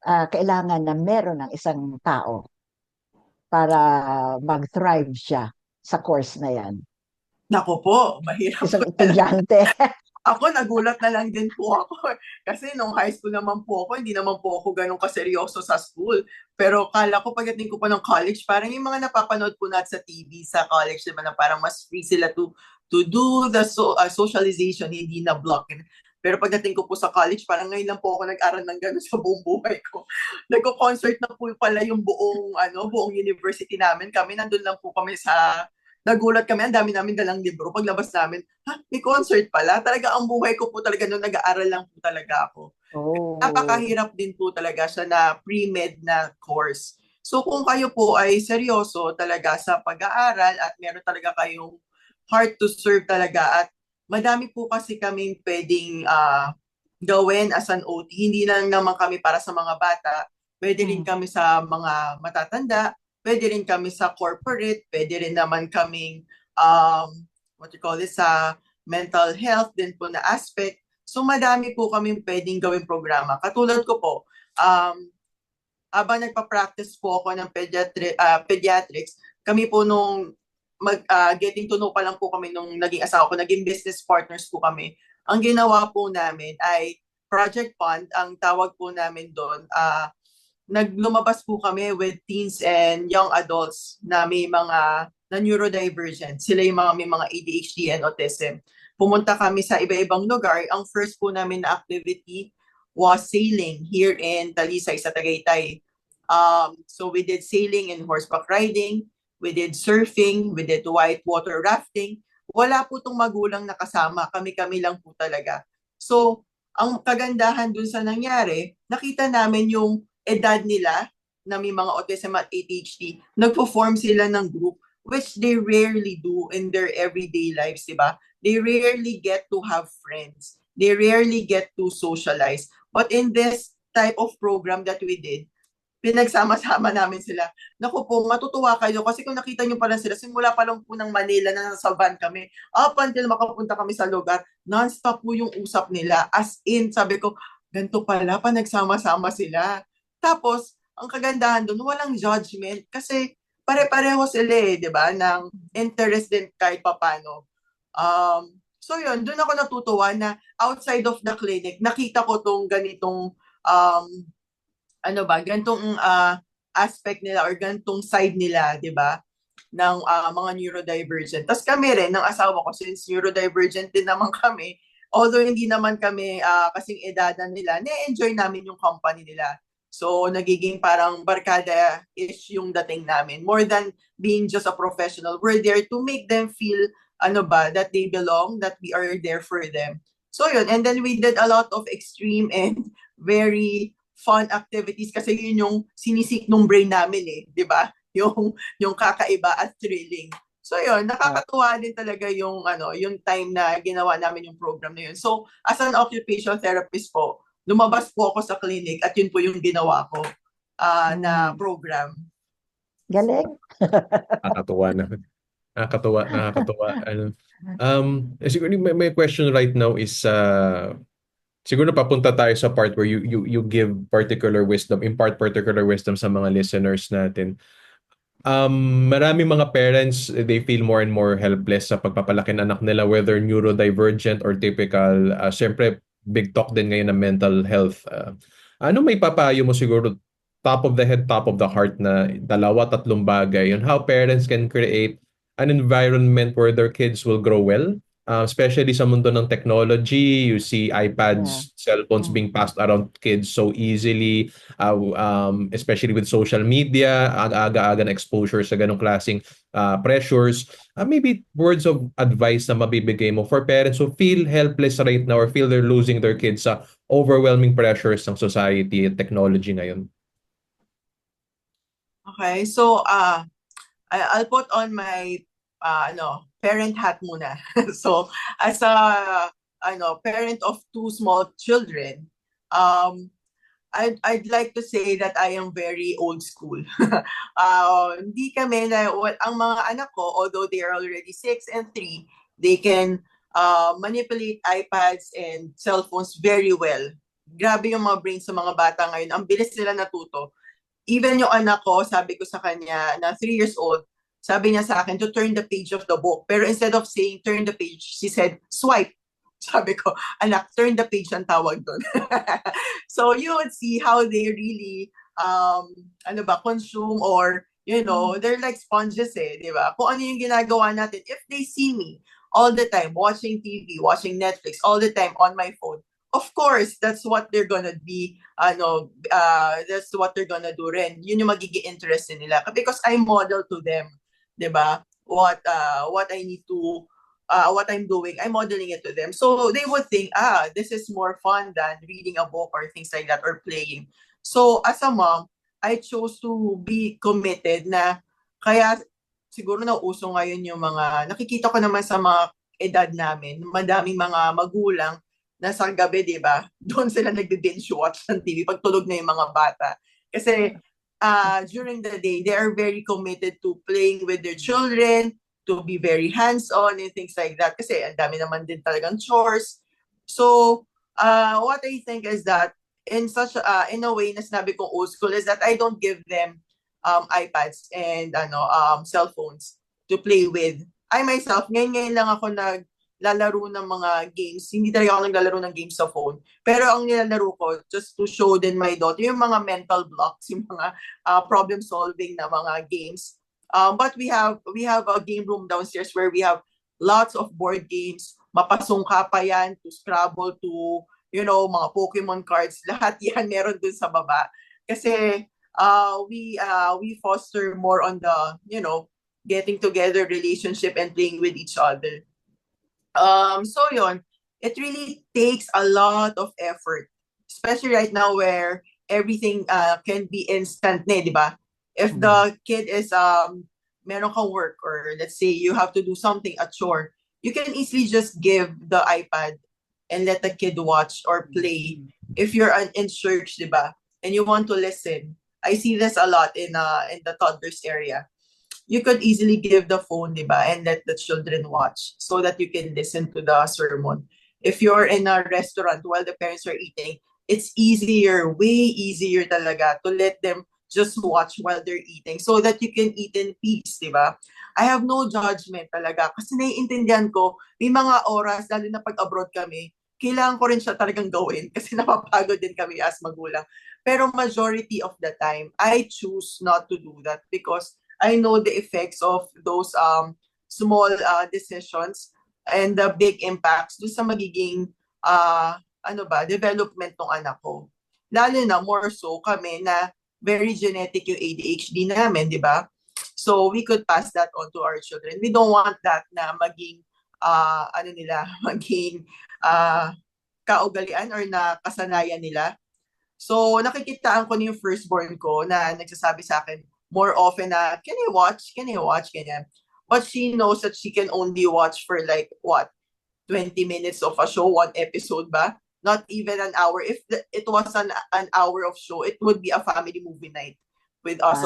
kailangan na meron ng isang tao para mag-thrive siya sa course na yan? Naku po, mahirap. Isang estudyante. Ako, nagulat na lang din po ako. Kasi nung high school naman po ako, hindi naman po ako ganun kaseryoso sa school. Pero kala ko pagdating ko pa ng college, parang yung mga napapanood po natin sa TV, sa college, diba, na parang mas free sila to do the socialization, hindi na block. Pero pagdating ko po sa college, parang ngayon lang po ako nag-aral ng gano'n sa buong buhay ko. Nagko-concert na po pala yung buong university namin. Kami, nandun lang po kami nagulat kami, ang dami namin dalang libro. Paglabas namin, may concert pala. Talaga, ang buhay ko po talaga nung nag-aaral lang po talaga ako. Oh. Napakahirap din po talaga siya na pre-med na course. So kung kayo po ay seryoso talaga sa pag-aaral at meron talaga kayong heart to serve talaga at madami po kasi kaming pwedeng gawin as an OT. Hindi lang naman kami para sa mga bata. Pwede rin kami sa mga matatanda. Pwede rin kami sa corporate. Pwede rin naman kaming, sa mental health din po na aspect. So madami po kaming pwedeng gawin programa. Katulad ko po, habang nagpa-practice po ako ng pediatrics, kami po nung getting to know pa lang po kami nung naging asawa ko, naging business partners po kami. Ang ginawa po namin ay Project Fund, ang tawag po namin doon. Naglumabas po kami with teens and young adults na may mga na neurodivergent. Sila yung may mga ADHD and autism. Pumunta kami sa iba-ibang lugar. Ang first po namin na activity was sailing here in Talisay sa Tagaytay. So we did sailing and horseback riding, we did surfing, we did whitewater rafting. Wala po itong magulang na kasama, kami-kami lang po talaga. So, ang kagandahan dun sa nangyari, nakita namin yung edad nila na may mga autism at ADHD, nagpo-form sila ng group, which they rarely do in their everyday lives, diba? They rarely get to have friends. They rarely get to socialize. But in this type of program that we did, pinagsama-sama namin sila. Naku po, matutuwa kayo kasi kung nakita nyo pa lang sila, simula pa lang po ng Manila na nasa van kami, up until makapunta kami sa lugar, non-stop po yung usap nila. As in, sabi ko, ganito pala, pa nagsama-sama sila. Tapos, ang kagandahan doon, walang judgment kasi pare-pareho sila di ba, ng interest din kahit papano. So yun, doon ako natutuwa na outside of the clinic, nakita ko tong ganitong ganitong aspect nila or ganitong side nila, di ba, ng mga neurodivergent. Tapos kami rin, ng asawa ko, since neurodivergent din naman kami, although hindi naman kami kasing edadan nila, na-enjoy namin yung company nila. So, nagiging parang barkada-ish yung dating namin. More than being just a professional, we're there to make them feel, that they belong, that we are there for them. So, yun. And then we did a lot of extreme and very fun activities kasi yun yung sinisik ng brain namin di ba? Yung kakaiba at thrilling. So yun, nakakatuwa din talaga yung yung time na ginawa namin yung program na yun. So as an occupational therapist po, lumabas po ako sa clinic at yun po yung ginawa ko na program. Galing. Nakakatuwa na. Nakakatuwa. Siguro my question right now is siguro papunta tayo sa part where you give particular wisdom, impart particular wisdom sa mga listeners natin. Maraming mga parents, they feel more and more helpless sa pagpapalaki ng anak nila, whether neurodivergent or typical. Siyempre, big talk din ngayon ng mental health. Ano may papayo mo siguro, top of the head, top of the heart na 2-3 bagay on how parents can create an environment where their kids will grow well? Especially sa mundo ng technology, you see iPads, cellphones being passed around kids so easily, especially with social media, aga-aga na exposure sa ganong klaseng pressures. Maybe words of advice na mabibigay mo for parents who feel helpless right now or feel they're losing their kids sa overwhelming pressures ng society and technology ngayon. Okay, so I'll put on my parent hat muna. So as a parent of 2 small children, I'd like to say that I am very old school. Hindi kami ang mga anak ko, although they are already 6 and 3, they can manipulate iPads and cell phones very well. Grabe yung mga brains sa mga bata ngayon. Ang bilis nila natuto. Even yung anak ko, sabi ko sa kanya na 3 years old, sabi niya sa akin to turn the page of the book. Pero instead of saying turn the page, she said swipe. Sabi ko, anak, turn the page ang tawag doon. So you would see how they really consume or they're like sponges di ba? Kung ano yung ginagawa natin, if they see me all the time watching TV, watching Netflix all the time on my phone, of course, that's what they're gonna be, that's what they're gonna do rin. Yun yung magiging interest nila. Because I model to them, di ba? What I need to, what I'm doing, I'm modeling it to them. So they would think, this is more fun than reading a book or things like that or playing. So as a mom, I chose to be committed na kaya siguro nauuso ngayon yung mga, nakikita ko naman sa mga edad namin, madaming mga magulang na sa gabi, di ba? Doon sila nagbe-binge watch ng TV pag tulog na yung mga bata. Kasi during the day, they are very committed to playing with their children, to be very hands-on and things like that. Kasi ang dami naman din talagang chores. So, what I think is that in a way na sinabi kong old school is that I don't give them iPads and cell phones to play with. I myself, ngayon lang ako naglalaro ng mga games. Hindi talaga ako naglalaro ng games sa phone. Pero ang nilalaro ko, just to show din my daughter, yung mga mental blocks, yung mga problem-solving na mga games. But we have a game room downstairs where we have lots of board games. Mapasungka pa yan, to Scrabble, to mga Pokemon cards, lahat yan meron dun sa baba. Kasi we foster more on the, getting together relationship and playing with each other. So yon, it really takes a lot of effort, especially right now where everything can be instant na, di ba? If the kid is meron kang work, or let's say you have to do something, a chore, you can easily just give the iPad and let the kid watch or play. If you're in church, di ba, and you want to listen, I see this a lot in the toddlers area. You could easily give the phone, di ba, and let the children watch so that you can listen to the sermon. If you're in a restaurant while the parents are eating, it's easier, way easier talaga to let them just watch while they're eating so that you can eat in peace, di ba? I have no judgment talaga kasi naiintindihan ko, may mga oras, lalo na pag abroad kami, kailangan ko rin siya talagang gawin kasi napapagod din kami as magulang. Pero majority of the time, I choose not to do that because I know the effects of those small decisions and the big impacts do sa magiging development ng anak ko. Lalo na more so kami na very genetic yung ADHD namin, di ba? So we could pass that on to our children. We don't want that na maging maging kaugalian or na kasanayan nila. So nakikitaan ko na yung firstborn ko na nagsasabi sa akin more often na, can I watch? Can I watch? Ganyan. But she knows that she can only watch for 20 minutes of a show, one episode ba? Not even an hour. If it was an hour of show, it would be a family movie night with us.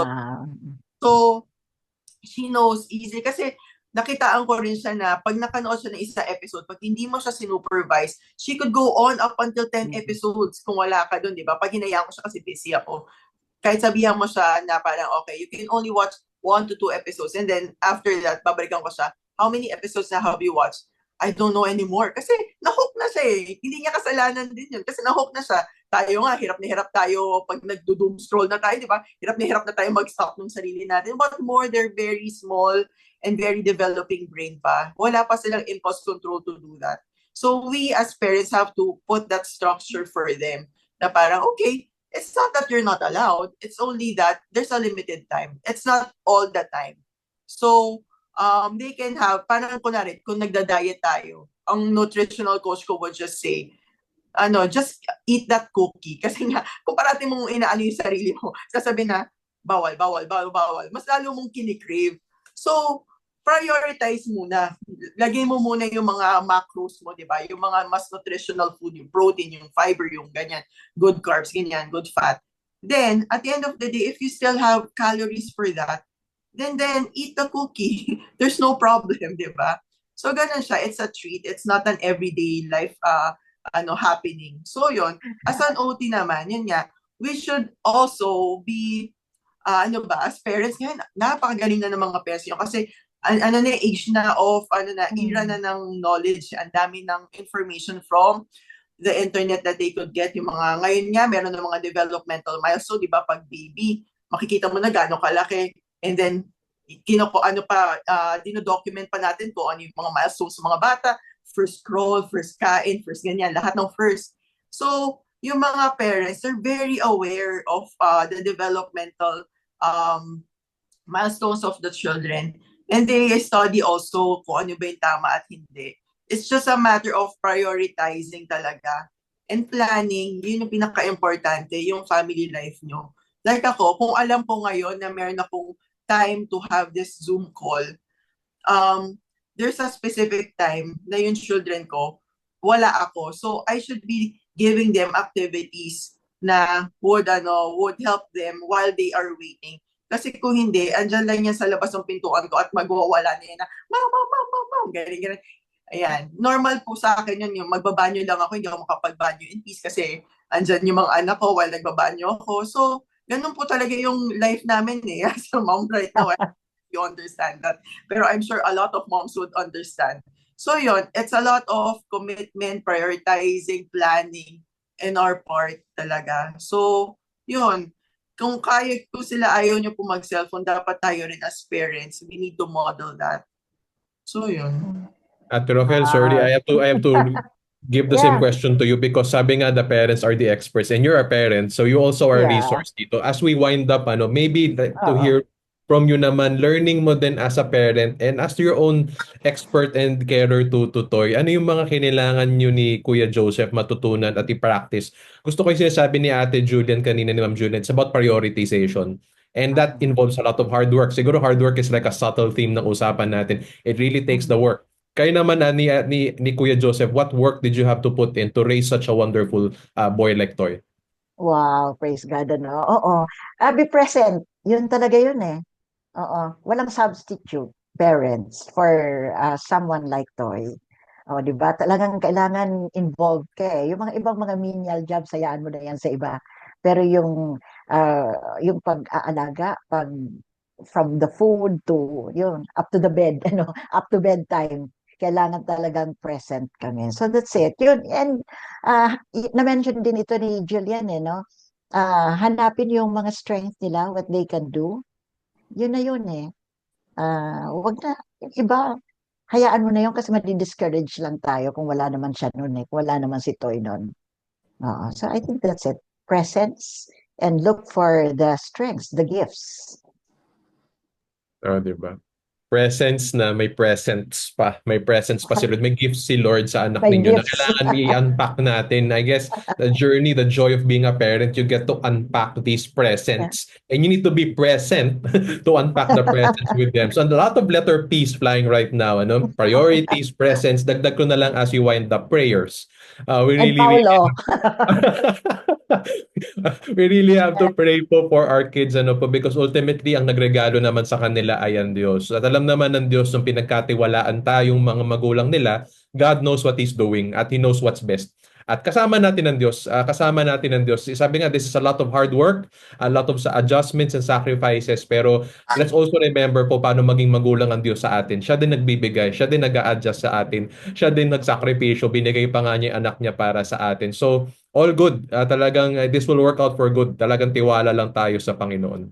So, she knows easily. Kasi nakitaan ko rin siya na pag nakanood siya ng isang episode, pag hindi mo siya sinupervise, she could go on up until 10 episodes kung wala ka dun, di ba? Pag hinayaan ko siya kasi busy ako. Kahit sabihan mo siya na parang, okay, you can only watch 1 to 2 episodes. And then, after that, babalikan ko siya, how many episodes na have you watched? I don't know anymore. Kasi na-hook na siya eh. Hindi niya kasalanan din yun. Kasi na-hook na siya. Tayo nga, hirap na hirap tayo pag nag-doom scroll na tayo, di ba? Hirap na tayo mag-stop ng sarili natin. But more, they're very small and very developing brain pa. Wala pa silang impulse control to do that. So we as parents have to put that structure for them. Na parang, okay, it's not that you're not allowed. It's only that there's a limited time. It's not all the time. So, they can have, parang kunwari, kung nagda-diet tayo, ang nutritional coach ko would just say, just eat that cookie. Kasi nga, kung parati mong inaano yung sarili mo, sasabihin na, bawal. Mas lalo mong kinikrave. So, prioritize muna. Lagay mo muna yung mga macros mo, di ba? Yung mga mas nutritional food, yung protein, yung fiber, yung ganyan, good carbs, ganyan, good fat. Then, at the end of the day, if you still have calories for that, then eat the cookie. There's no problem, di ba? So, ganun siya. It's a treat. It's not an everyday life happening. So, yon. As an OT naman, yun nga, we should also be, as parents, ngayon, napakagaling na ng mga parents yun. Kasi, age na of, era na ng knowledge. Ang dami ng information from the internet that they could get. Yung mga, ngayon nga, meron ng mga developmental milestone, di ba? Pag baby, makikita mo na gano'ng kalaki. And then, dinodocument pa natin kung ano yung mga milestones sa mga bata, first crawl, first kain, first ganyan, lahat ng first. So, yung mga parents are very aware of the developmental milestones of the children. And they study also kung ano ba yung tama at hindi. It's just a matter of prioritizing talaga. And planning, yun yung pinaka-importante, yung family life nyo. Like ako, kung alam po ngayon na meron akong time to have this Zoom call, there's a specific time na yung children ko, wala ako. So, I should be giving them activities na would help them while they are waiting. Kasi kung hindi, andyan lang yan sa labas ng pintuan ko at magwawala niya na, mom, ganyan. Ayan. Normal po sa akin yun, yung magbabanyo lang ako, hindi ako makapagbanyo in peace kasi andyan yung mga anak ko while nagbabanyo ako. So, ganun po talaga yung life namin eh, as a mom right now. You understand that. Pero I'm sure a lot of moms would understand. So yun, it's a lot of commitment, prioritizing, planning in our part talaga. So, yun. Kung kaya ko sila ayaw nyo po mag-cellphone, dapat tayo rin as parents. We need to model that. So, yun. Ate Rochelle, sorry, I have to give the same Yeah, question to you because sabi nga the parents are the experts and you're a parent, so you also are a yeah. resource dito. As we wind up, maybe to Oo. hear from you naman, learning mo din as a parent and as your own expert and carer to Toy, ano yung mga kinailangan nyo ni Kuya Joseph matutunan at i-practice? Gusto ko yung sinasabi ni Ate Julian kanina, ni Ma'am Julian, it's about prioritization. And that Oo. involves a lot of hard work. Siguro hard work is like a subtle theme ng usapan natin. It really takes Mm. the work. Kayo naman ni Kuya Joseph, what work did you have to put in to raise such a wonderful boy like Toy? Wow, praise God, ano. Oo. Be present. Yun talaga yun eh. Oo. Walang substitute parents for someone like Toy. O, di ba? Talagang kailangan involved ka eh. Yung mga ibang mga menial jobs, hayaan mo na yan sa iba. Pero yung pag-aalaga, from the food to, yun, up to the bed, up to bedtime, kailangan talagang present kami. So that's it. Yun, and na-mention din ito ni Julian eh, no? Hanapin yung mga strength nila, what they can do. Yun na yun eh. Wag na, yung iba, hayaan mo na yun kasi madi-discourage lang tayo kung wala naman siya nun eh, kung wala naman si Toy nun. So I think that's it. Presence and look for the strengths, the gifts. Oh, di ba? Presence na may presence pa. May presence pa si Lord. May gifts si Lord sa anak May ninyo na gifts. kailangan i-unpack natin. I guess the journey, the joy of being a parent, you get to unpack these presents. And you need to be present to unpack the presents with them. So a lot of letter P's flying right now. Priorities, presence. Dagdag ko na lang as we wind up prayers. We And really Paulo. we really have to pray for our kids because ultimately ang nagregalo naman sa kanila ay ang Diyos. At alam naman ng Diyos nung pinagkatiwalaan tayong mga magulang nila, God knows what He's doing at He knows what's best. At kasama natin ng Diyos, kasama natin ng Diyos. Sabi nga, this is a lot of hard work, a lot of adjustments and sacrifices, pero let's also remember po paano maging magulang ang Diyos sa atin. Siya din nagbibigay, siya din nag-a-adjust sa atin, siya din nagsakripisyo, binigay pa nga niya yung anak niya para sa atin. So, all good. Talagang this will work out for good. Talagang tiwala lang tayo sa Panginoon.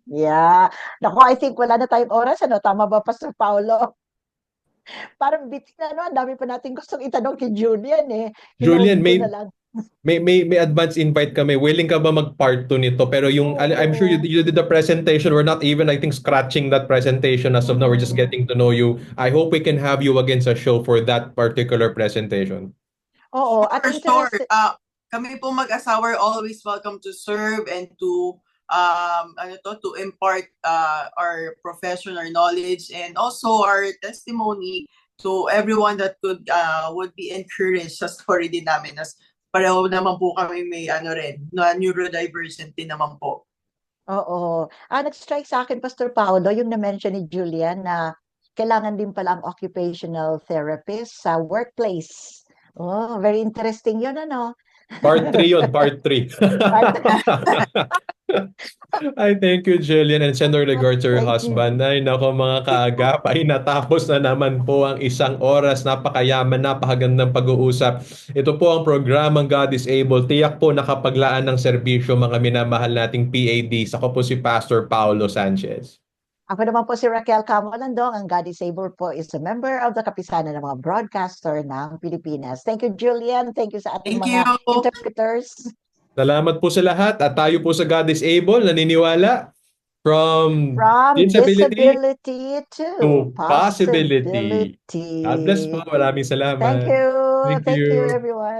Yeah. Naku, I think wala na tayong oras, ano? Tama ba, Pastor Paulo? Parang bitin na, ang dami pa natin gustong itanong kay Julian eh. Julian, Hinold ko na lang. may advance invite kami. Willing ka ba mag-part 2 nito? Pero I'm sure Oo. you did the presentation. We're not even, I think, scratching that presentation as of now. We're just getting to know you. I hope we can have you again sa show for that particular presentation. Oo, at For sure. interested. Kami po mag-asawa are always welcome to serve and to to impart our profession, our knowledge, and also our testimony to everyone that would be encouraged sa story din namin. As pareho naman po kami may neurodivergent din naman po. Oo. Nag-strike sa akin, Pastor Paolo, yung na-mention ni Julian na kailangan din pala ang occupational therapist sa workplace. Oh, very interesting yun, ano? Part 3 yun, part 3. Ay, thank you, Jillian, and send our regards to your Thank you. husband. Ay, nako mga kaagap, ay natapos na naman po ang isang oras. Napakayaman, napakagandang pag-uusap. Ito po ang programang God is Able. Tiyak po nakapaglaan ng serbisyo mga minamahal nating PADs. Ako po si Pastor Paulo Sanchez. Ako naman po si Raquel Camolandong. Ang God is Able po is a member of the Kapisanan ng mga broadcaster ng Pilipinas. Thank you, Julian. Thank you sa ating Thank mga you. interpreters. Salamat po sa lahat at tayo po sa God is Able, naniniwala from From disability disability to to possibility. possibility. God bless po. Maraming Thank salamat. you. Thank Thank you, you. everyone.